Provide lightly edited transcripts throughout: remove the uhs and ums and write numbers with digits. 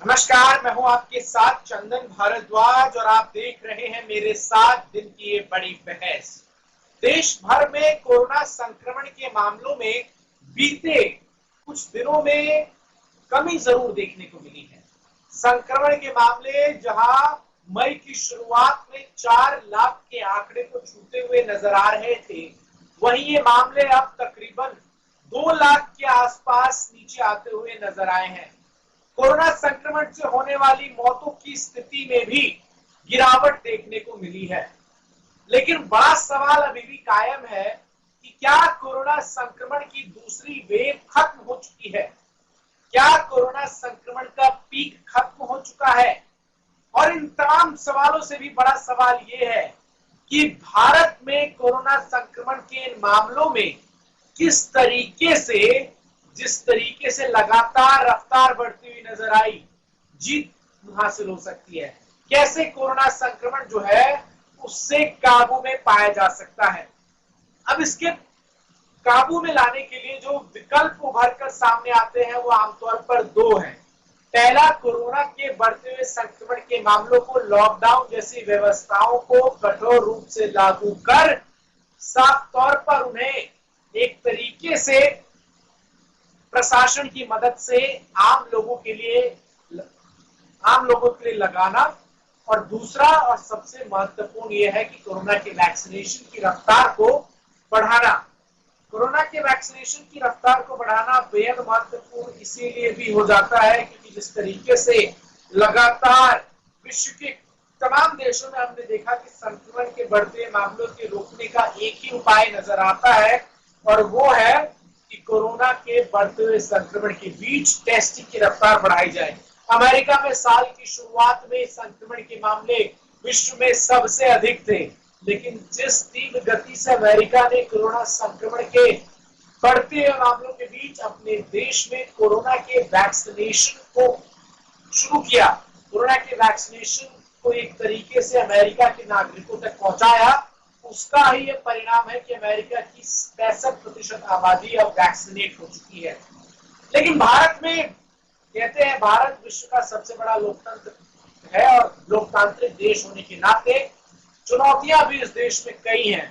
नमस्कार, मैं हूं आपके साथ चंदन भारद्वाज और आप देख रहे हैं मेरे साथ दिन की ये बड़ी बहस। देश भर में कोरोना संक्रमण के मामलों में बीते कुछ दिनों में कमी जरूर देखने को मिली है। संक्रमण के मामले जहां मई की शुरुआत में 4 लाख के आंकड़े को छूते हुए नजर आ रहे थे, वहीं ये मामले अब तकरीबन 2 लाख के आसपास नीचे आते हुए नजर आए हैं। कोरोना संक्रमण से होने वाली मौतों की स्थिति में भी गिरावट देखने को मिली है, लेकिन बड़ा सवाल अभी भी कायम है कि क्या कोरोना संक्रमण की दूसरी वेव खत्म हो चुकी है? क्या कोरोना संक्रमण का पीक खत्म हो चुका है? और इन तमाम सवालों से भी बड़ा सवाल यह है कि भारत में कोरोना संक्रमण के इन मामलों में किस तरीके से, जिस तरीके से लगातार रफ्तार बढ़ती हुई नजर आई, जीत हासिल हो सकती है। कैसे कोरोना संक्रमण जो है उससे काबू में पाया जा सकता है। अब इसके काबू में लाने के लिए जो विकल्प उभर कर सामने आते हैं वो आमतौर पर 2 हैं। पहला, कोरोना के बढ़ते हुए संक्रमण के मामलों को लॉकडाउन जैसी व्यवस्थाओं को कठोर रूप से लागू कर साफ तौर पर उन्हें एक तरीके से प्रशासन की मदद से आम लोगों के लिए लगाना। और दूसरा और सबसे महत्वपूर्ण यह है कि कोरोना के वैक्सीनेशन की रफ्तार को बढ़ाना। कोरोना के वैक्सीनेशन की रफ्तार को बढ़ाना बेहद महत्वपूर्ण इसीलिए भी हो जाता है क्योंकि जिस तरीके से लगातार विश्व के तमाम देशों में हमने देखा कि संक्रमण के बढ़ते मामलों के रोकने का एक ही उपाय नजर आता है, और वो है कि कोरोना के बढ़ते हुए संक्रमण के बीच टेस्टिंग की रफ्तार बढ़ाई जाए। अमेरिका में साल की शुरुआत में संक्रमण के मामले विश्व में सबसे अधिक थे, लेकिन जिस तीव्र गति से अमेरिका ने कोरोना संक्रमण के बढ़ते हुए मामलों के बीच अपने देश में कोरोना के वैक्सीनेशन को शुरू किया, कोरोना के वैक्सीनेशन को एक तरीके से अमेरिका के नागरिकों तक पहुंचाया, उसका ही ये परिणाम है कि अमेरिका की 65% आबादी अब वैक्सीनेट हो चुकी है। लेकिन भारत में कहते हैं, भारत विश्व का सबसे बड़ा लोकतंत्र है और लोकतांत्रिक देश होने के नाते चुनौतियां भी इस देश में कई हैं।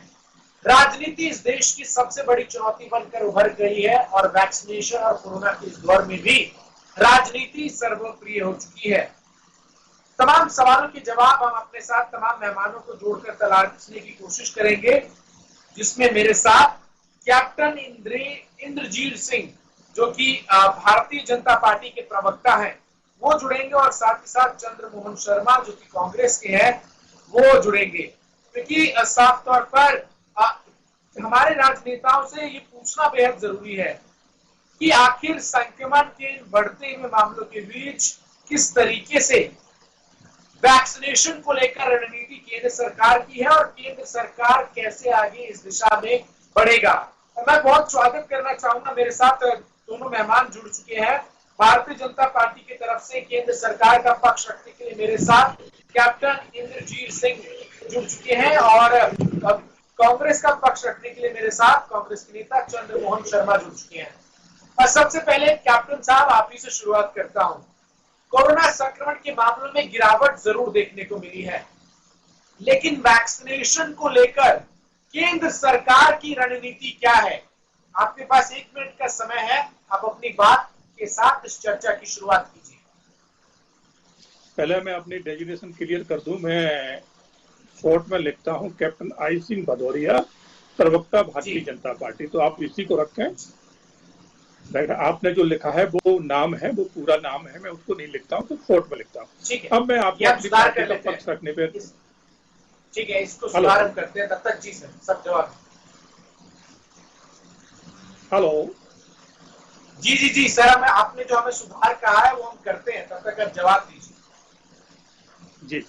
राजनीति इस देश की सबसे बड़ी चुनौती बनकर उभर गई है और वैक्सीनेशन और कोरोना के इस दौर में भी राजनीति सर्वप्रिय हो चुकी है। तमाम सवालों के जवाब हम अपने साथ तमाम मेहमानों को जोड़कर तलाशने की कोशिश करेंगे, जिसमें मेरे साथ कैप्टन इंद्रजीत सिंह जो कि भारतीय जनता पार्टी के प्रवक्ता हैं वो जुड़ेंगे, और साथ ही साथ चंद्रमोहन शर्मा जो कि कांग्रेस के हैं वो जुड़ेंगे। क्योंकि साफ तौर पर हमारे राजनेताओं से ये पूछना बेहद जरूरी है कि आखिर संक्रमण के बढ़ते हुए मामलों के बीच किस तरीके से वैक्सीनेशन को लेकर रणनीति केंद्र सरकार की है और केंद्र सरकार कैसे आगे इस दिशा में बढ़ेगा। मैं बहुत स्वागत करना चाहूंगा, मेरे साथ दोनों मेहमान जुड़ चुके हैं। भारतीय जनता पार्टी की तरफ से केंद्र सरकार का पक्ष रखने के लिए मेरे साथ कैप्टन इंद्रजीत सिंह जुड़ चुके हैं, और कांग्रेस का पक्ष रखने के लिए मेरे साथ कांग्रेस के नेता चंद्रमोहन शर्मा जुड़ चुके हैं। और सबसे पहले कैप्टन साहब आप ही से शुरुआत करता हूं। कोरोना संक्रमण के मामलों में गिरावट जरूर देखने को मिली है, लेकिन वैक्सीनेशन को लेकर केंद्र सरकार की रणनीति क्या है? आपके पास 1 मिनट का समय है, आप अपनी बात के साथ इस चर्चा की शुरुआत कीजिए। पहले मैं अपनी डेजिग्नेशन क्लियर कर दूं। मैं फोर्ट में लिखता हूं कैप्टन आई सिंह भदौरिया, प्रवक्ता भारतीय जनता पार्टी, तो आप इसी को रखें। आपने जो लिखा है वो नाम है, वो पूरा नाम है, मैं उसको नहीं लिखता हूँ, तो फोर्ट में लिखता हूँ। अब मैं आपको अपनी पार्टी का पक्ष रखने पे, ठीक है, इसको सुधार करते हैं। तब तक जी सर, सब जवाब। हेलो जी जी जी सर, आपने जो हमें सुधार कहा है वो हम करते हैं, तब तक आप जवाब दीजिए। जी,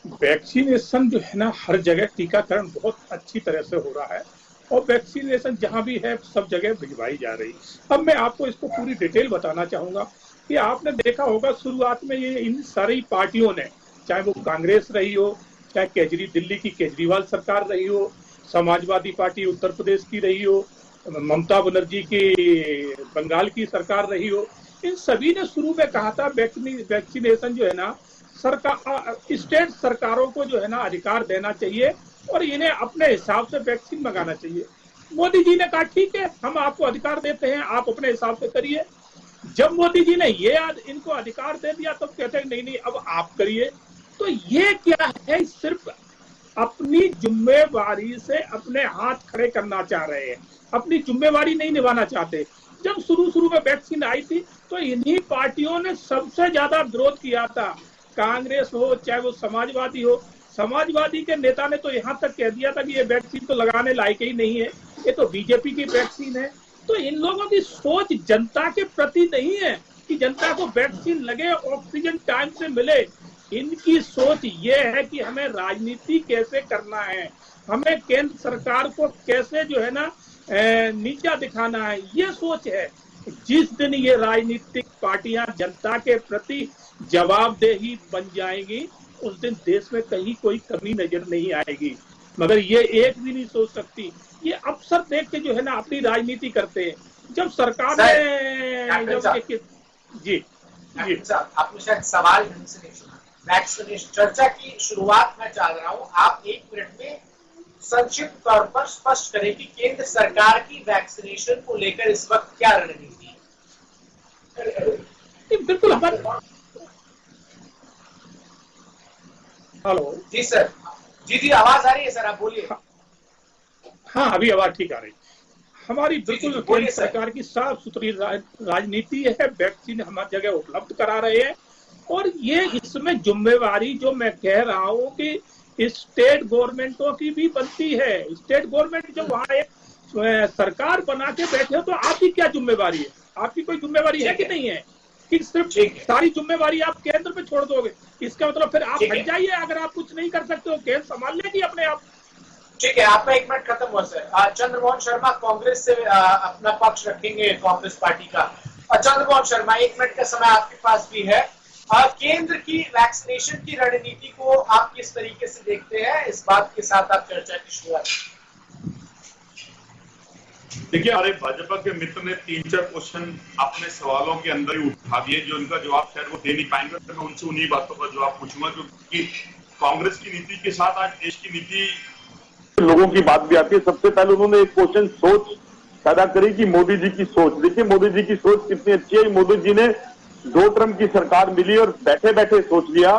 वैक्सीनेशन जो है ना, हर जगह टीकाकरण बहुत अच्छी तरह से हो रहा है और वैक्सीनेशन जहां भी है सब जगह भिजवाई जा रही। अब मैं आपको इसको पूरी डिटेल बताना चाहूंगा कि आपने देखा होगा शुरुआत में ये इन सारी पार्टियों ने, चाहे वो कांग्रेस रही हो, चाहे दिल्ली की केजरीवाल सरकार रही हो, समाजवादी पार्टी उत्तर प्रदेश की रही हो, ममता बनर्जी की बंगाल की सरकार रही हो, इन सभी ने शुरू में कहा था वैक्सीनेशन जो है ना सरकार, स्टेट सरकारों को जो है ना अधिकार देना चाहिए और इन्हें अपने हिसाब से वैक्सीन मंगाना चाहिए। मोदी जी ने कहा ठीक है, हम आपको अधिकार देते हैं, आप अपने हिसाब से करिए। जब मोदी जी ने ये इनको अधिकार दे दिया तब कहते हैं नहीं नहीं अब आप करिए। तो ये क्या है, सिर्फ अपनी जिम्मेवारी से अपने हाथ खड़े करना चाह रहे हैं, अपनी जिम्मेवारी नहीं निभाना चाहते। जब शुरू में वैक्सीन आई थी तो इन्हीं पार्टियों ने सबसे ज्यादा विरोध किया था, कांग्रेस हो चाहे वो समाजवादी हो। समाजवादी के नेता ने तो यहाँ तक कह दिया था कि ये वैक्सीन तो लगाने लायक ही नहीं है, ये तो बीजेपी की वैक्सीन है। तो इन लोगों की सोच जनता के प्रति नहीं है कि जनता को वैक्सीन लगे, ऑक्सीजन टाइम से मिले। इनकी सोच ये है कि हमें राजनीति कैसे करना है, हमें केंद्र सरकार को कैसे जो है ना नीचा दिखाना है, ये सोच है। जिस दिन ये राजनीतिक पार्टियां जनता के प्रति जवाबदेही बन जाएंगी उस दिन देश में कहीं कोई कमी नजर नहीं आएगी। मगर ये एक भी नहीं सोच सकती, ये अवसर देख के जो है ना अपनी राजनीति करते हैं। जब सरकार ने जी आपने शायद सवाल ढंग से नहीं सुना। वैक्सीनेशन चर्चा की शुरुआत मैं चाह रहा हूं, आप 1 मिनट में संक्षिप्त तौर पर स्पष्ट करें कि केंद्र सरकार की वैक्सीनेशन को लेकर इस वक्त क्या रणनीति है। बिल्कुल हमारे हेलो जी सर, जी आवाज आ रही है सर, आप बोलिए। हाँ अभी आवाज ठीक आ रही। हमारी बिल्कुल केंद्र सरकार की साफ सुथरी राजनीति है, वैक्सीन हमारी जगह उपलब्ध करा रहे हैं। और ये इसमें जिम्मेवारी जो मैं कह रहा हूँ कि स्टेट गवर्नमेंटों की भी बनती है। स्टेट गवर्नमेंट जो वहाँ एक सरकार बना के बैठे हो तो आपकी क्या जिम्मेवारी है, आपकी कोई जिम्मेवारी है कि नहीं है कि सिर्फ सारी जिम्मेवारी आप केंद्र पे छोड़ दोगे? इसका मतलब फिर आप हट जाइए, अगर आप कुछ नहीं कर सकते हो केंद्र संभाल लेगी अपने आप। ठीक है, आपका 1 मिनट खत्म हुआ सर। चंद्रमोहन शर्मा कांग्रेस से अपना पक्ष रखेंगे, कांग्रेस पार्टी का। चंद्रमोहन शर्मा 1 मिनट का समय आपके पास भी है। केंद्र की वैक्सीनेशन की रणनीति को आप किस तरीके से देखते हैं, इस बात के साथ आप चर्चा की शुरुआत। देखिए, हमारे भाजपा के मित्र ने 3-4 क्वेश्चन अपने सवालों के अंदर ही उठा दिए जो उनका जवाब शायद वो दे नहीं पाएंगे। तो मैं उनसे उन्हीं बातों का जवाब पूछूंगा, क्योंकि कांग्रेस की नीति के साथ आज देश की नीति लोगों की बात भी आती है। सबसे पहले उन्होंने एक क्वेश्चन सोच पैदा करी कि मोदी जी की सोच। देखिए मोदी जी की सोच कितनी अच्छी है। मोदी जी ने 2 टर्म की सरकार मिली और बैठे बैठे सोच लिया।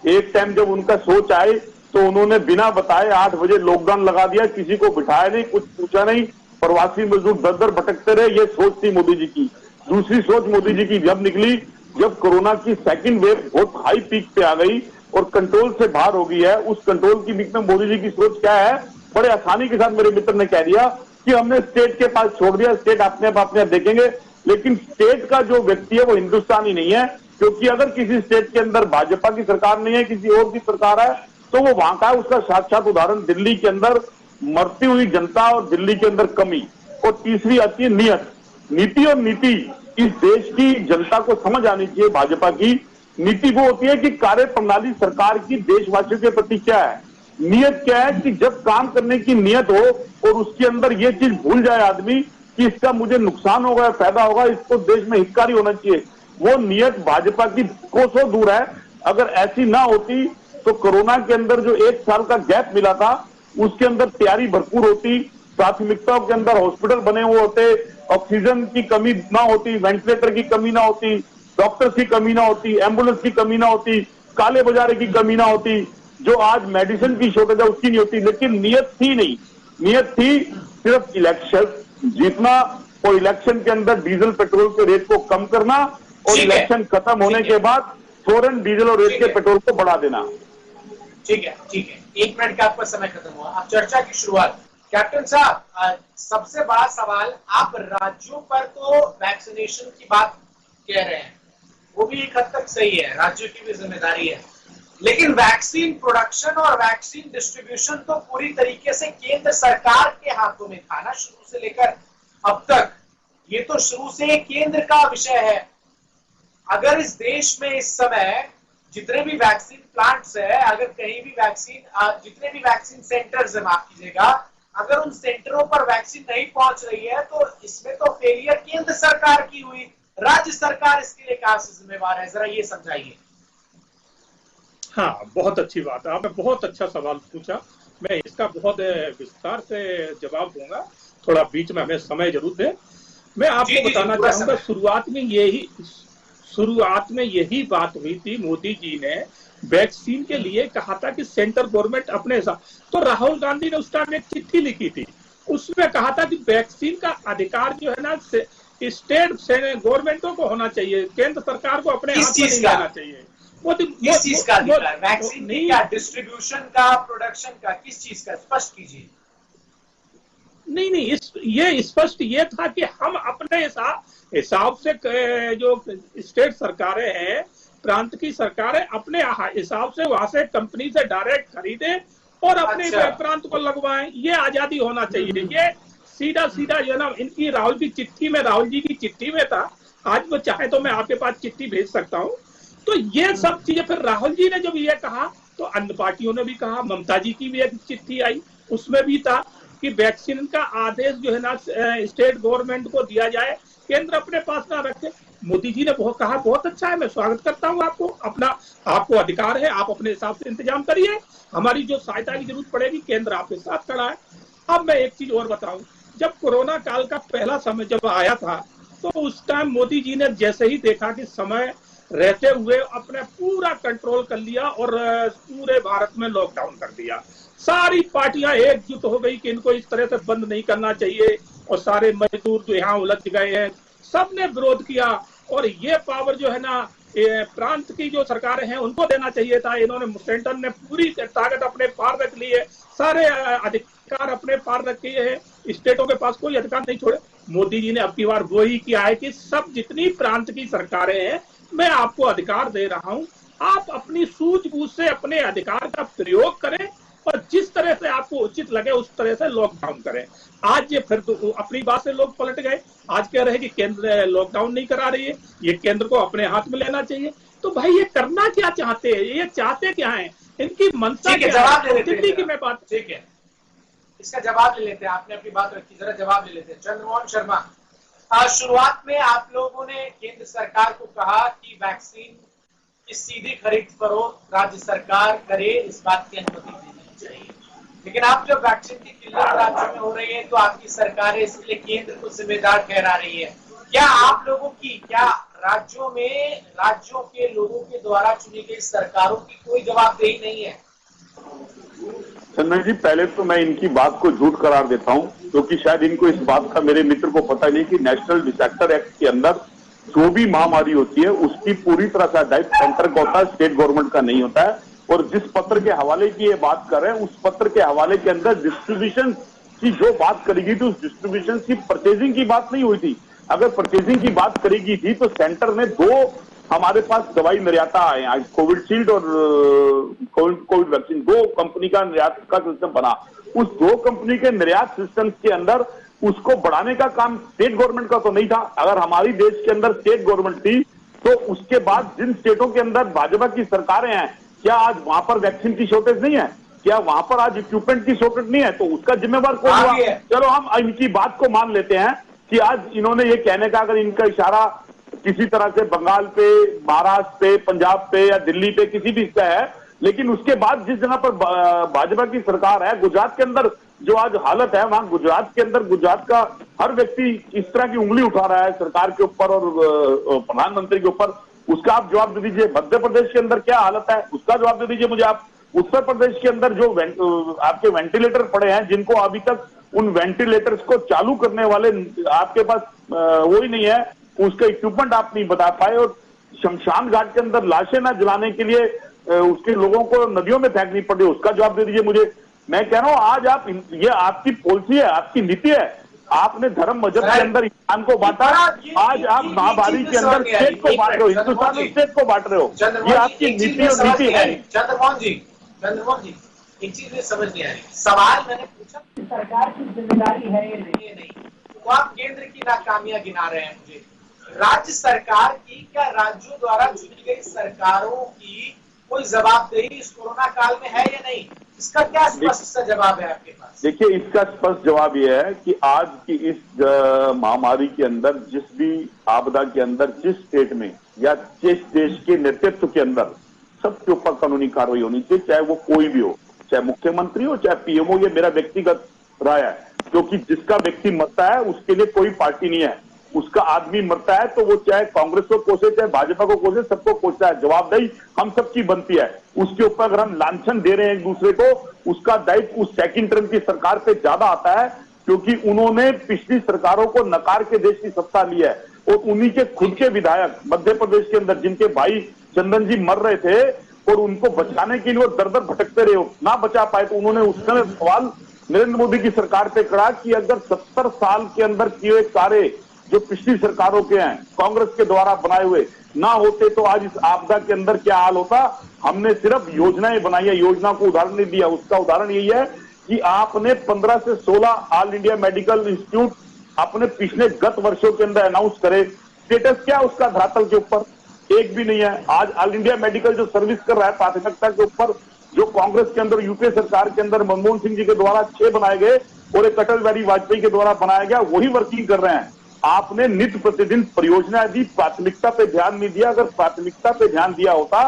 एक टाइम जब उनका सोच आए तो उन्होंने बिना बताए 8 बजे लॉकडाउन लगा दिया, किसी को बिठाया नहीं, कुछ पूछा नहीं, प्रवासी मजदूर दर भटकते रहे। ये सोच थी मोदी जी की। दूसरी सोच मोदी जी की जब निकली, जब कोरोना की सेकंड वेव बहुत हाई पीक पे आ गई और कंट्रोल से बाहर हो गई है, उस कंट्रोल की बीच में मोदी जी की सोच क्या है, बड़े आसानी के साथ मेरे मित्र ने कह दिया कि हमने स्टेट के पास छोड़ दिया, स्टेट अपने आप देखेंगे। लेकिन स्टेट का जो व्यक्ति है वो हिंदुस्तानी नहीं है, क्योंकि अगर किसी स्टेट के अंदर भाजपा की सरकार नहीं है, किसी और की सरकार है, तो वो वहां का है। उसका साक्षात उदाहरण दिल्ली के अंदर मरती हुई जनता और दिल्ली के अंदर कमी। और तीसरी आती है नियत, नीति। और नीति इस देश की जनता को समझ आनी चाहिए। भाजपा की नीति वो होती है कि कार्य प्रणाली सरकार की देशवासियों के प्रति क्या है, नियत क्या है, कि जब काम करने की नियत हो और उसके अंदर ये चीज भूल जाए आदमी कि इसका मुझे नुकसान होगा या फायदा होगा, इसको देश में हितकारी होना चाहिए, वो नियत भाजपा की कोसों दूर है। अगर ऐसी ना होती तो कोरोना के अंदर जो 1 साल का गैप मिला था उसके अंदर तैयारी भरपूर होती, प्राथमिकताओं के अंदर हॉस्पिटल बने हुए होते, ऑक्सीजन की कमी ना होती, वेंटिलेटर की कमी ना होती, डॉक्टर्स की कमी ना होती, एम्बुलेंस की कमी ना होती, काले बाजारे की कमी ना होती, जो आज मेडिसिन की शॉर्टेज है उसकी नहीं होती। लेकिन नियत थी नहीं, नियत थी सिर्फ इलेक्शन जीतना और इलेक्शन के अंदर डीजल पेट्रोल के रेट को कम करना और इलेक्शन खत्म होने के बाद फौरन डीजल और रेट के पेट्रोल को बढ़ा देना। ठीक है, ठीक है, 1 मिनट का आपका समय खत्म हुआ। अब चर्चा की शुरुआत। कैप्टन साहब, सबसे बड़ा सवाल, आप राज्यों पर तो वैक्सीनेशन की बात कह रहे हैं, वो भी एक हद तक सही है, राज्यों की भी जिम्मेदारी है, लेकिन वैक्सीन प्रोडक्शन और वैक्सीन डिस्ट्रीब्यूशन तो पूरी तरीके से केंद्र सरकार के हाथों में था ना, शुरू से लेकर अब तक। ये तो शुरू से केंद्र का विषय है। अगर इस देश में इस समय जितने भी वैक्सीन प्लांट्स है, अगर कहीं भी वैक्सीन, जितने भी वैक्सीन सेंटर्स है, माफ कीजिएगा, अगर उन सेंटरों पर वैक्सीन नहीं पहुंच रही है तो इसमें तो फेलियर केंद्र सरकार की हुई। राज्य सरकार इसके लिए कहां से जिम्मेवार है, जरा ये समझाइए। हाँ, बहुत अच्छी बात है, आपने बहुत अच्छा सवाल पूछा। मैं इसका बहुत विस्तार से जवाब दूंगा, थोड़ा बीच में हमें समय जरूर दें। मैं आपको बताना चाहूंगा, शुरुआत में यही बात हुई थी। मोदी जी ने वैक्सीन के लिए कहा था कि सेंट्रल गवर्नमेंट अपने साथ, तो राहुल गांधी ने उस टाइम एक चिट्ठी लिखी थी, उसमें कहा था कि वैक्सीन का अधिकार जो है ना स्टेट गवर्नमेंटों को होना चाहिए, केंद्र सरकार को अपने हाथ में नहीं लेना चाहिए। किस चीज का अधिकार? वैक्सीन की क्या, डिस्ट्रीब्यूशन का, प्रोडक्शन का, किस चीज का, स्पष्ट कीजिए। नहीं, ये स्पष्ट ये था कि हम अपने हिसाब से जो स्टेट सरकारें हैं, प्रांत की सरकारें अपने हिसाब से वहां से कंपनी से डायरेक्ट खरीदें और अपने प्रांत को लगवाएं, ये आजादी होना चाहिए। ये सीधा जो है ना, इनकी राहुल जी की चिट्ठी में था। आज वो चाहे तो मैं आपके पास चिट्ठी भेज सकता हूँ। तो ये सब चीजें फिर राहुल जी ने जब ये कहा तो अन्य पार्टियों ने भी कहा, ममता जी की भी एक चिट्ठी आई, उसमें भी था कि वैक्सीन का आदेश जो है ना स्टेट गवर्नमेंट को दिया जाए, केंद्र अपने पास ना रखे। मोदी जी ने कहा बहुत अच्छा है, मैं स्वागत करता हूं आपको अधिकार है, आप अपने हिसाब से इंतजाम करिए, हमारी जो सहायता की जरूरत पड़ेगी केंद्र आपके साथ खड़ा है। अब मैं एक चीज और बताऊं, जब कोरोना काल का पहला समय जब आया था तो उस टाइम मोदी जी ने जैसे ही देखा कि समय रहते हुए अपने पूरा कंट्रोल कर लिया और पूरे भारत में लॉकडाउन कर दिया। सारी पार्टियां एकजुट हो गई कि इनको इस तरह से बंद नहीं करना चाहिए, और सारे मजदूर जो यहाँ उलझ गए हैं सबने विरोध किया, और ये पावर जो है ना प्रांत की जो सरकारें हैं उनको देना चाहिए था। इन्होंने, सेंटर ने पूरी ताकत अपने पार रख ली है, सारे अधिकार अपने पार रखे हैं, स्टेटों के पास कोई अधिकार नहीं छोड़े। मोदी जी ने अब की बार वो ही किया है कि सब जितनी प्रांत की सरकारें हैं, मैं आपको अधिकार दे रहा हूं, आप अपनी सूझबूझ से अपने अधिकार का प्रयोग करें और जिस तरह से आपको उचित लगे उस तरह से लॉकडाउन करें। आज ये फिर तो अपनी बात से लोग पलट गए, आज कह रहे हैं कि केंद्र लॉकडाउन नहीं करा रही है, ये केंद्र को अपने हाथ में लेना चाहिए। तो भाई ये करना क्या चाहते हैं, ये चाहते क्या है, इनकी मंशा क्या है? दिल्ली की मैं बात, ठीक है, इसका जवाब ले लेते हैं। आपने अपनी बात रखी, जरा जवाब ले लेते हैं। चंद्रमोहन शर्मा, शुरुआत में आप लोगों ने केंद्र सरकार को कहा कि वैक्सीन की सीधी खरीद फरोख्त राज्य सरकार करे, इस बात की अनुमति देनी चाहिए, लेकिन आप जब वैक्सीन की किल्लत राज्यों में हो रही है तो आपकी सरकारें इसके लिए केंद्र को जिम्मेदार ठहरा रही है। क्या आप लोगों की, क्या राज्यों में राज्यों के लोगों के द्वारा चुनी गई सरकारों की कोई जवाबदेही नहीं है? चंदन जी, पहले तो मैं इनकी बात को झूठ करार देता हूं, क्योंकि शायद इनको इस बात का, मेरे मित्र को पता नहीं कि नेशनल डिजास्टर एक्ट के अंदर जो भी महामारी होती है उसकी पूरी तरह से दायित्व सेंटर का होता है, स्टेट गवर्नमेंट का नहीं होता है। और जिस पत्र के हवाले की ये बात कर रहे हैं, उस पत्र के हवाले के अंदर डिस्ट्रीब्यूशन की जो बात करी गई थी, उस डिस्ट्रीब्यूशन की परचेजिंग की बात नहीं हुई थी। अगर परचेजिंग की बात करी गई थी तो सेंटर ने दो हमारे पास दवाई निर्याता आए हैं, कोविशील्ड और कोविड वैक्सीन, दो कंपनी का निर्यात का सिस्टम बना। उस दो कंपनी के निर्यात सिस्टम के अंदर उसको बढ़ाने का काम स्टेट गवर्नमेंट का तो नहीं था। अगर हमारी देश के अंदर स्टेट गवर्नमेंट थी तो उसके बाद जिन स्टेटों के अंदर भाजपा की सरकारें हैं, क्या आज वहां पर वैक्सीन की शॉर्टेज नहीं है? क्या वहां पर आज इक्विपमेंट की शॉर्टेज नहीं है? तो उसका जिम्मेवार कौन हुआ? चलो हम इनकी बात को मान लेते हैं कि आज इन्होंने ये कहने का, अगर इनका इशारा किसी तरह से बंगाल पे, महाराष्ट्र पे, पंजाब पे या दिल्ली पे किसी भी पे है, लेकिन उसके बाद जिस जगह पर भाजपा की सरकार है, गुजरात के अंदर जो आज हालत है, वहां गुजरात के अंदर गुजरात का हर व्यक्ति इस तरह की उंगली उठा रहा है सरकार के ऊपर और प्रधानमंत्री के ऊपर, उसका आप जवाब दे दीजिए। मध्य प्रदेश के अंदर क्या हालत है उसका जवाब दे दीजिए मुझे आप। उत्तर प्रदेश के अंदर जो आपके वेंटिलेटर पड़े हैं, जिनको अभी तक उन वेंटिलेटर्स को चालू करने वाले आपके पास वो ही नहीं है, उसका इक्विपमेंट आप नहीं बता पाए, और शमशान घाट के अंदर लाशें ना जलाने के लिए उसके लोगों को नदियों में फेंकनी पड़ी, उसका जवाब दे दीजिए मुझे। मैं कह रहा हूं आज आप, ये आपकी पॉलिसी है, आपकी नीति है, आपने धर्म मजहब के अंदर इंसान को बांटा, आज आप महामारी के अंदर स्टेट को बांट रहे हो, हिंदुस्तान में स्टेट को बांट रहे हो, ये आपकी नीति और नीति है। चंद्रमोहन जी, एक चीज में समझ नहीं आ रही। सवाल मैंने पूछा सरकार की जिम्मेदारी है ये नहीं, तो आप केंद्र की नाकामियां गिना रहे हैं मुझे। राज्य सरकार की, क्या राज्यों द्वारा चुनी गई सरकारों की कोई जवाबदेही इस कोरोना काल में है या नहीं? इसका क्या स्पष्ट सा जवाब है आपके पास? देखिए, इसका स्पष्ट जवाब यह है कि आज की इस महामारी के अंदर, जिस भी आपदा के अंदर, जिस स्टेट में या जिस देश के नेतृत्व के अंदर सबके ऊपर कानूनी कार्रवाई होनी चाहिए, चाहे वो कोई भी हो, चाहे मुख्यमंत्री हो, चाहे पीएम हो। ये मेरा व्यक्तिगत राय है, क्योंकि जिसका व्यक्ति मरता है उसके लिए कोई पार्टी नहीं है। उसका आदमी मरता है तो वो चाहे कांग्रेस को कोसे, चाहे भाजपा को कोसे, सबको कोसता है। जवाबदेही हम सबकी बनती है। उसके ऊपर अगर हम लांछन दे रहे हैं एक दूसरे को, उसका दायित्व उस सेकंड टर्म की सरकार पे ज्यादा आता है, क्योंकि उन्होंने पिछली सरकारों को नकार के देश की सत्ता ली है। और उन्हीं के खुद के विधायक मध्य प्रदेश के अंदर, जिनके भाई चंदन जी मर रहे थे और उनको बचाने के लिए वो दर दर भटकते रहे, ना बचा पाए, तो उन्होंने उस समय सवाल नरेंद्र मोदी की सरकार पे करा कि अगर 70 साल के अंदर किए हुए कार्य जो पिछली सरकारों के हैं, कांग्रेस के द्वारा बनाए हुए, ना होते तो आज इस आपदा के अंदर क्या हाल होता। हमने सिर्फ योजनाएं बनाई है, योजना को उदाहरण नहीं दिया। उसका उदाहरण यही है कि आपने 15 से 16 ऑल इंडिया मेडिकल इंस्टीट्यूट अपने पिछले गत वर्षों के अंदर अनाउंस करे। स्टेटस क्या उसका धरातल के ऊपर? एक भी नहीं है। आज ऑल इंडिया मेडिकल जो सर्विस कर रहा है प्राथमिकता के ऊपर, जो कांग्रेस के अंदर यूपीए सरकार के अंदर मनमोहन सिंह जी के द्वारा 6 बनाए गए और एक अटल बिहारी वाजपेयी के द्वारा बनाया गया, वही वर्किंग कर रहे हैं। आपने नित्य प्रतिदिन परियोजना दी, प्राथमिकता पे ध्यान नहीं दिया। अगर प्राथमिकता पे ध्यान दिया होता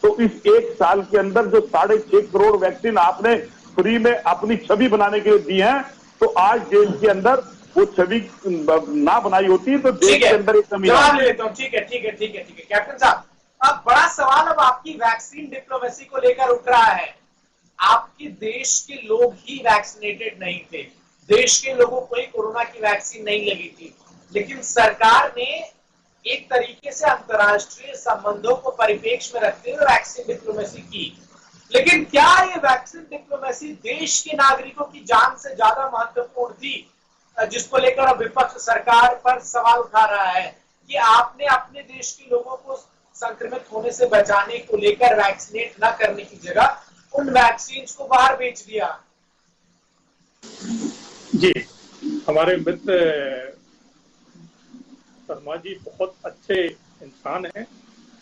तो इस एक साल के अंदर जो 6.5 करोड़ वैक्सीन आपने फ्री में अपनी छवि बनाने के लिए दी है, तो आज देश के अंदर वो छवि ना बनाई होती तो देश के अंदर एक कमी। जवाब ले लेता हूं। ठीक है कैप्टन साहब, अब बड़ा सवाल अब आपकी वैक्सीन डिप्लोमेसी को लेकर उठ रहा है। आपके देश के लोग ही वैक्सीनेटेड नहीं थे, देश के लोगों को ही कोरोना की वैक्सीन नहीं लगी थी, लेकिन सरकार ने एक तरीके से अंतर्राष्ट्रीय संबंधों को परिप्रेक्ष्य में रखते हुए वैक्सीन डिप्लोमेसी की। लेकिन क्या ये वैक्सीन डिप्लोमेसी देश के नागरिकों की जान से ज्यादा महत्वपूर्ण थी, जिसको लेकर अब विपक्ष सरकार पर सवाल उठा रहा है कि आपने अपने देश के लोगों को संक्रमित होने से बचाने को लेकर वैक्सीनेट न करने की जगह उन वैक्सीन को बाहर बेच दिया? जी, हमारे मित्र शर्मा जी बहुत अच्छे इंसान हैं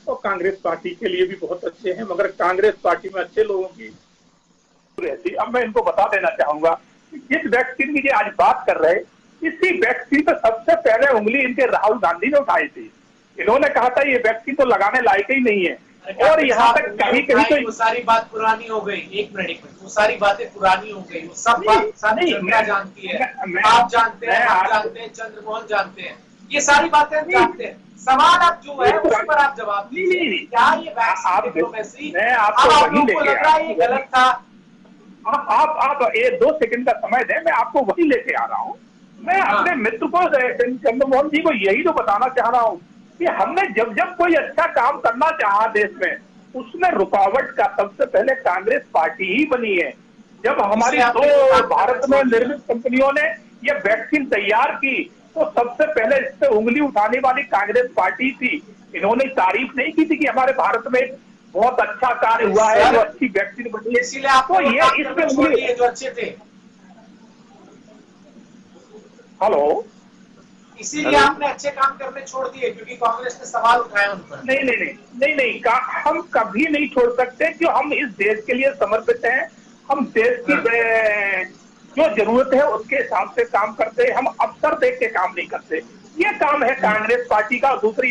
और कांग्रेस पार्टी के लिए भी बहुत अच्छे हैं, मगर कांग्रेस पार्टी में अच्छे लोगों की रहती। अब मैं इनको बता देना चाहूंगा कि जिस वैक्सीन की आज बात कर रहे, इसी वैक्सीन पर सबसे पहले उंगली इनके राहुल गांधी ने उठाई थी। इन्होंने कहा था ये वैक्सीन तो लगाने लायक ही नहीं है। और यहाँ तक कहीं तो वो सारी बात पुरानी हो गई। एक मिनट, वो सारी बातें पुरानी हो गई। वो सब बात सारी जनता जानती है, आप जानते हैं, आप जानते हैं, चंद्रमोहन जानते हैं, ये सारी बातें हम जानते हैं। सवाल अब जो है उस पर आप जवाब दीजिए। क्या ये वैक्सीन डिप्लोमेसी अब आप लोगों को लग रहा है ये गलत था? आप 2 सेकंड का समय दें, मैं आपको वही लेके आ रहा हूँ। मैं अपने मित्र को, चंद्रमोहन जी को यही तो बताना चाह रहा हूँ कि हमने जब जब कोई अच्छा काम करना चाहा देश में, उसमें रुकावट का सबसे पहले कांग्रेस पार्टी ही बनी है। जब हमारी 2 भारत में निर्मित कंपनियों ने ये वैक्सीन तैयार की तो सबसे पहले इस पे उंगली उठाने वाली कांग्रेस पार्टी थी। इन्होंने तारीफ नहीं की थी कि हमारे भारत में बहुत अच्छा कार्य हुआ है, जो अच्छी वैक्सीन बनी है, इसीलिए आपको ये इसमें उंगली जो अच्छे थे। हेलो, इसीलिए आपने अच्छे काम करने छोड़ दिए क्योंकि कांग्रेस ने सवाल उठाया उन पर। नहीं, हम कभी नहीं छोड़ सकते कि हम इस देश के लिए समर्पित हैं। हम देश की जो जरूरत है उसके हिसाब से काम करते हैं। हम अवसर देख के काम नहीं करते। ये काम है कांग्रेस पार्टी का। दूसरी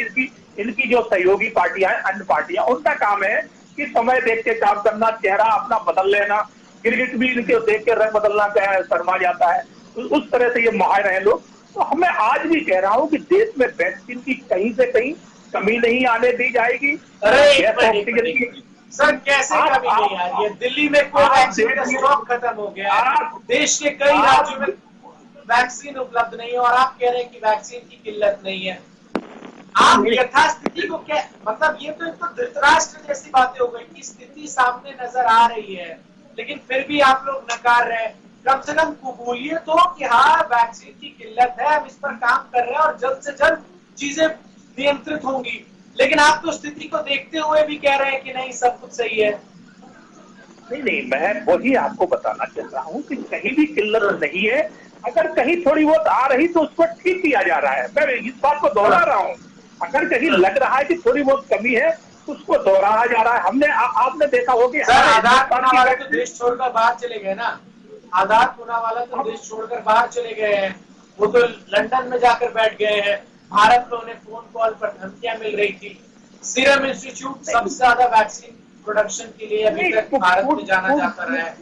इनकी जो सहयोगी पार्टियां हैं, अन्य पार्टियां, उनका काम है कि समय देख के काम करना, चेहरा अपना बदल लेना। गिरगिट भी इनके देख के रंग बदलना शर्मा जाता है, उस तरह से ये माहिर हैं लोग। तो हमें आज भी कह रहा हूँ कि देश में वैक्सीन की कहीं से कहीं कमी नहीं आने दी जाएगी। सर कैसे कमी नहीं आ रही है? दिल्ली में कोई वैक्सीन का स्टॉक खत्म हो गया है, देश के कई राज्यों में वैक्सीन उपलब्ध नहीं है और आप कह रहे हैं कि वैक्सीन की किल्लत नहीं है। आप यथास्थिति को क्या मतलब, ये तो धृतराष्ट्र जैसी बातें हो गई कि स्थिति सामने नजर आ रही है लेकिन फिर भी आप लोग नकार रहे हैं। कम से कम कबूलिए तो कि हाँ वैक्सीन की किल्लत है, हम इस पर काम कर रहे हैं और जल्द से जल्द चीजें नियंत्रित होंगी। लेकिन आप तो स्थिति को देखते हुए भी कह रहे हैं कि नहीं सब कुछ सही है। नहीं, मैं वही आपको बताना चाह रहा हूँ कि कहीं भी किल्लत नहीं है। अगर कहीं थोड़ी बहुत आ रही तो उसको ठीक किया जा रहा है। मैं इस बात को दोहरा रहा हूँ। अगर कहीं लग रहा है कि थोड़ी बहुत कमी है उसको दोहराया जा रहा है। हमने आपने देखा हो कि सर आधार पूनावाला तो देश छोड़कर बाहर चले गए ना, आधार पूनावाला तो देश छोड़कर बाहर चले गए हैं, वो तो लंदन में जाकर बैठ गए हैं। भारत में उन्हें फोन कॉल पर धमकियां मिल रही थी। सीरम इंस्टीट्यूट सबसे ज्यादा वैक्सीन प्रोडक्शन के लिए अभी तक भारत में जाना जाता रहा है।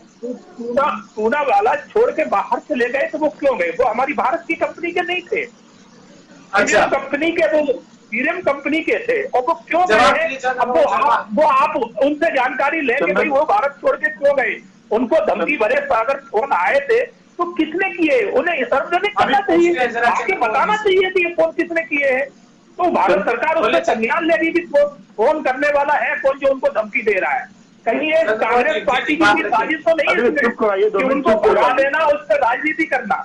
पूनावाला छोड़ के बाहर चले गए तो वो क्यों गए? वो हमारी भारत की कंपनी के नहीं थे, अच्छा कंपनी के, वो सीरम कंपनी के थे, और वो क्यों गए? वो आप उनसे जानकारी लेंगे भाई वो भारत छोड़ के क्यों गए? उनको धमकी भरे अगर फोन आए थे तो किसने किए? उन्हें सार्वजनिक करना चाहिए, आगे बताना चाहिए कि ये फोन किसने किए हैं। तो भारत सरकार उससे संज्ञान ले रही थी फोन करने वाला है कौन जो उनको धमकी दे रहा है। कहीं ये कांग्रेस पार्टी की साजिश तो नहीं है कि उनको भगा देना, उस पर राजनीति करना।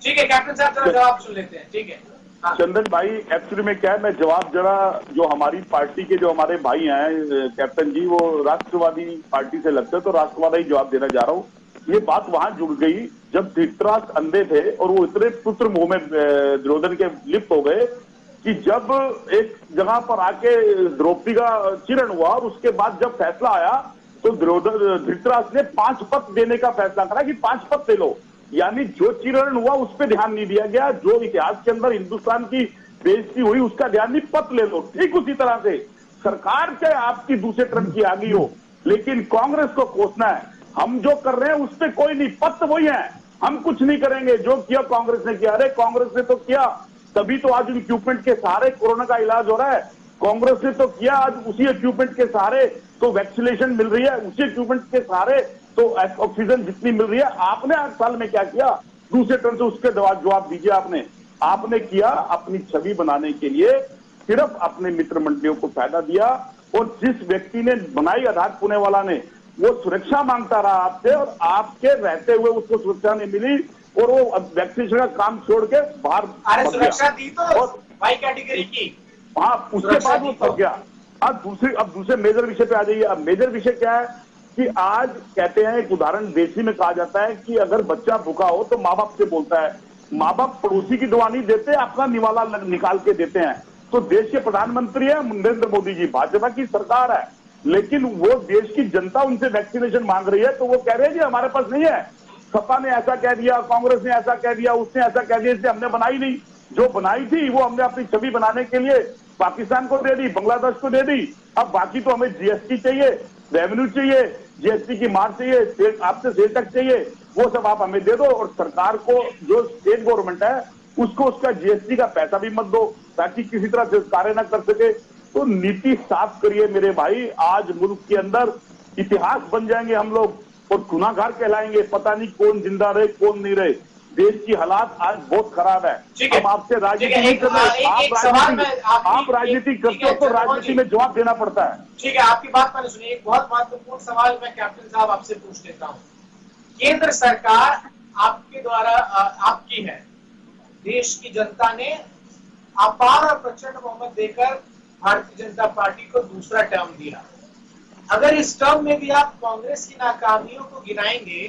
ठीक है कैप्टन साहब, जरा जवाब सुन लेते हैं। ठीक है चंदन भाई, एक्चुअली में क्या है, मैं जवाब जरा जो हमारी पार्टी के जो हमारे भाई हैं कैप्टन जी, वो राष्ट्रवादी पार्टी से लगते हैं, तो राष्ट्रवादी जवाब देना जा रहा हूँ। ये बात वहां जुड़ गई जब धृतराष्ट्र अंधे थे और वो इतने पुत्र मुंह में दुर्योधन के लिप्त हो गए कि जब एक जगह पर आके द्रौपदी का चिरण हुआ और उसके बाद जब फैसला आया तो धृतराष्ट्र ने 5 पद देने का फैसला करा कि 5 पद दे लो, यानी जो चिरण हुआ उस पर ध्यान नहीं दिया गया, जो इतिहास के अंदर हिंदुस्तान की बेइज्जती हुई उसका ध्यान नहीं, पद ले लो। ठीक उसी तरह से सरकार चाहे आपकी दूसरे टर्म की आ गई हो, लेकिन कांग्रेस को कोसना है। हम जो कर रहे हैं उस पर कोई नहीं, पद वही है, हम कुछ नहीं करेंगे। जो किया कांग्रेस ने किया, अरे कांग्रेस ने तो किया, तभी तो आज इक्विपमेंट के सहारे कोरोना का इलाज हो रहा है। कांग्रेस ने तो किया, आज उसी इक्विपमेंट के सहारे तो वैक्सीनेशन मिल रही है, उसी इक्विपमेंट के सहारे तो ऑक्सीजन जितनी मिल रही है। आपने 8 साल में क्या किया? दूसरे टर्म से उसके जवाब दीजिए। आपने किया अपनी छवि बनाने के लिए, सिर्फ अपने मित्र मंडलियों को फायदा दिया, और जिस व्यक्ति ने बनाई आधार पूनावाला ने, वो सुरक्षा मांगता रहा आपसे, और आपके रहते हुए उसको सुरक्षा नहीं मिली और वो वैक्सीनेशन का काम छोड़ के बाहर सुरक्षा दी तो वाई कैटेगरी की, हाँ उसके बाद वो थक गया। अब दूसरे मेजर विषय पे आ जाइए। अब मेजर विषय क्या है कि आज कहते हैं, एक उदाहरण देसी में कहा जाता है कि अगर बच्चा भूखा हो तो माँ बाप से बोलता है, माँ बाप पड़ोसी की दवा नहीं देते, अपना निवाला निकाल के देते हैं। तो देश के प्रधानमंत्री है नरेंद्र मोदी जी, भाजपा की सरकार है, लेकिन वो देश की जनता उनसे वैक्सीनेशन मांग रही है तो वो कह रहे हैं जी हमारे पास नहीं है। सपा ने ऐसा कह दिया, कांग्रेस ने ऐसा कह दिया, उसने ऐसा कह दिया, इसलिए हमने बनाई नहीं। जो बनाई थी वो हमने अपनी छवि बनाने के लिए पाकिस्तान को दे दी, बांग्लादेश को दे दी। अब बाकी तो हमें जीएसटी चाहिए, रेवेन्यू चाहिए, जीएसटी की मार चाहिए, आपसे सेल टैक्स चाहिए, वो सब आप हमें दे दो। और सरकार को जो स्टेट गवर्नमेंट है उसको उसका जीएसटी का पैसा भी मत दो ताकि किसी तरह से कार्य न कर सके। तो नीति साफ करिए मेरे भाई। आज मुल्क के अंदर इतिहास बन जाएंगे हम लोग और गुनाहगार कहलाएंगे, पता नहीं कौन जिंदा रहे कौन नहीं रहे। देश की हालात आज बहुत खराब है। हम आपसे राजनीति नहीं कर रहे, आप राजनीति करते हो तो राजनीति में जवाब देना पड़ता है। ठीक है, आपकी बात मैंने सुनी। एक बहुत महत्वपूर्ण सवाल मैं कैप्टन साहब आपसे पूछ लेता हूँ। केंद्र सरकार आपके द्वारा आपकी है, देश की जनता ने अपार और प्रचंड बहुमत देकर भारतीय जनता पार्टी को दूसरा टर्म दिया। अगर इस टर्म में भी आप कांग्रेस की नाकामियों को गिनाएंगे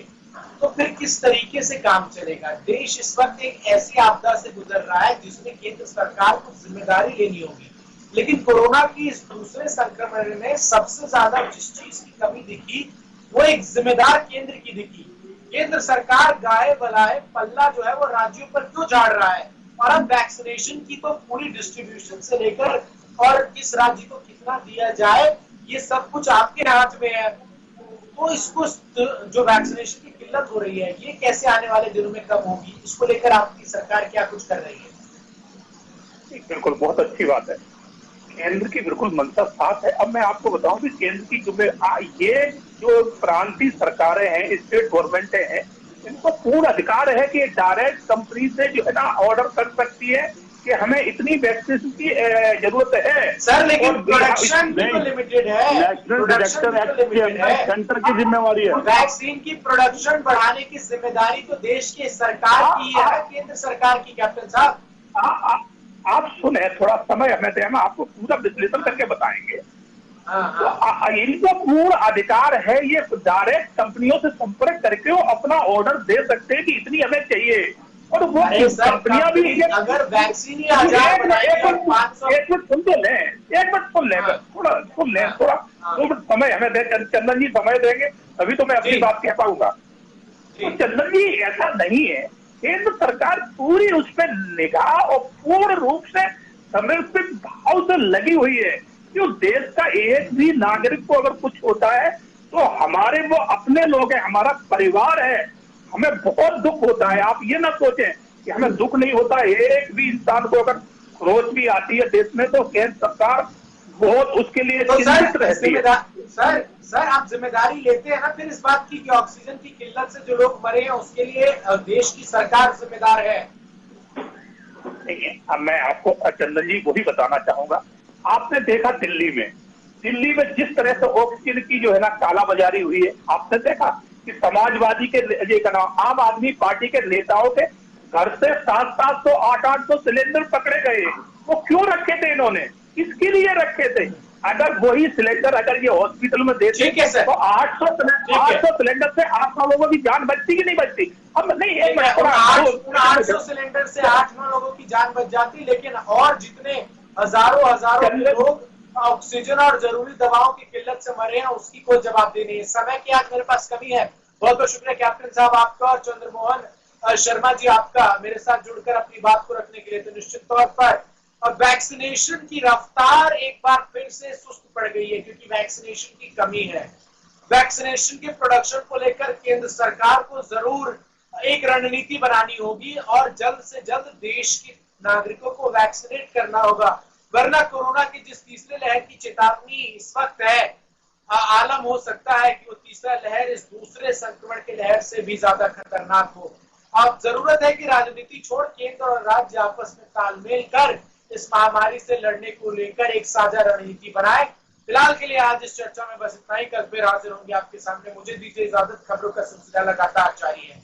तो फिर किस तरीके से काम चलेगा? देश इस वक्त एक ऐसी आपदा से गुजर रहा है जिसमें केंद्र सरकार को जिम्मेदारी लेनी होगी, लेकिन कोरोना की इस दूसरे संक्रमण में सबसे ज्यादा जिस चीज की कमी दिखी वो एक जिम्मेदार केंद्र की दिखी। केंद्र सरकार गाए बलाए पल्ला जो है वो राज्यों पर क्यों झाड़ रहा है? और अब वैक्सीनेशन की तो पूरी डिस्ट्रीब्यूशन से लेकर और किस राज्य को कितना दिया जाए ये सब कुछ आपके हाथ में है। तो इसको जो वैक्सीनेशन की किल्लत हो रही है ये कैसे आने वाले दिनों में कम होगी, इसको लेकर आपकी सरकार क्या कुछ कर रही है? बिल्कुल, बहुत अच्छी बात है। केंद्र की बिल्कुल मंशा साफ है। अब मैं आपको बताऊं कि केंद्र की ये जो प्रांतीय सरकारें हैं, स्टेट गवर्नमेंट हैं, इनको पूर्ण अधिकार है कि डायरेक्ट कंपनी से जो है ना ऑर्डर कर सकती है कि हमें इतनी वैक्सीन की जरूरत है। सर लेकिन प्रोडक्शन भी तो लिमिटेड है, नेशनल डायरेक्टर एक्ट के अंदर सेंटर की जिम्मेवारी है। वैक्सीन की प्रोडक्शन बढ़ाने की जिम्मेदारी तो देश की सरकार की है, केंद्र सरकार की। कैप्टन साहब आप सुने, थोड़ा समय हमें दें, हम आपको पूरा विश्लेषण करके बताएंगे। तो इनको पूर्ण अधिकार है, ये डायरेक्ट कंपनियों से संपर्क करके वो अपना ऑर्डर दे सकते हैं कि इतनी हमें चाहिए। और वो कंपनियां भी अगर वैक्सीन ही 1000 बनाएंगे 500 एक मिनट सुन तो लें, एक मिनट सुन लें, थोड़ा सुन लें, थोड़ा 2 मिनट समय हमें दे, चंदन जी समय देंगे तभी तो मैं अपनी बात कह पाऊंगा। तो चंदन जी ऐसा नहीं है, केंद्र सरकार पूरी उस पर निगाह और पूर्ण रूप से समर्पित भाव से लगी हुई है। जो देश का एक भी नागरिक को अगर कुछ होता है तो हमारे वो अपने लोग हैं, हमारा परिवार है, हमें बहुत दुख होता है। आप ये ना सोचें कि हमें दुख नहीं होता। एक भी इंसान को अगर खरोच भी आती है देश में तो केंद्र सरकार बहुत उसके लिए चिंतित रहती है। सर आप जिम्मेदारी लेते हैं ना फिर इस बात की कि ऑक्सीजन की किल्लत से जो लोग मरे हैं उसके लिए देश की सरकार जिम्मेदार है? नहीं है, अब मैं आपको चंदन जी वही बताना चाहूंगा। आपने देखा दिल्ली में जिस तरह से ऑक्सीजन की जो है ना कालाबाजारी हुई है, आपने देखा कि समाजवादी के आम आदमी पार्टी के नेताओं के घर से 700-700 800 सिलेंडर पकड़े गए। वो क्यों रखे थे इन्होंने, किसके लिए रखे थे? अगर वही सिलेंडर अगर ये हॉस्पिटल में देते तो 800 सिलेंडर से 8-9 लोगों की जान बचती कि नहीं बचती? अब नहीं, 800 सिलेंडर से 8-9 लोगों की जान बच जाती, लेकिन और जितने हजारों लोग ऑक्सीजन और जरूरी दवाओं की किल्लत से मरे हैं उसकी कोई जवाबदेही नहीं है। समय की आज मेरे पास कमी है। बहुत बहुत शुक्रिया कैप्टन साहब आपका और चंद्रमोहन शर्मा जी आपका मेरे साथ जुड़कर अपनी बात को रखने के लिए। तो निश्चित तौर पर वैक्सीनेशन की रफ्तार एक बार फिर से सुस्त पड़ गई है क्योंकि वैक्सीनेशन की कमी है। वैक्सीनेशन के प्रोडक्शन को लेकर केंद्र सरकार को जरूर एक रणनीति बनानी होगी और जल्द से जल्द देश के नागरिकों को वैक्सीनेट करना होगा, वरना कोरोना की जिस तीसरे लहर की चेतावनी इस वक्त है, आलम हो सकता है कि वो तीसरा लहर इस दूसरे संक्रमण के लहर से भी ज्यादा खतरनाक हो। अब जरूरत है कि राजनीति छोड़ केंद्र और राज्य आपस में तालमेल कर इस महामारी से लड़ने को लेकर एक साझा रणनीति बनाए। फिलहाल के लिए आज इस चर्चा में बस इतना ही। कल फिर हाजिर होंगे आपके सामने। मुझे दीजिए इजाजत। खबरों का सिलसिला लगातार जारी है।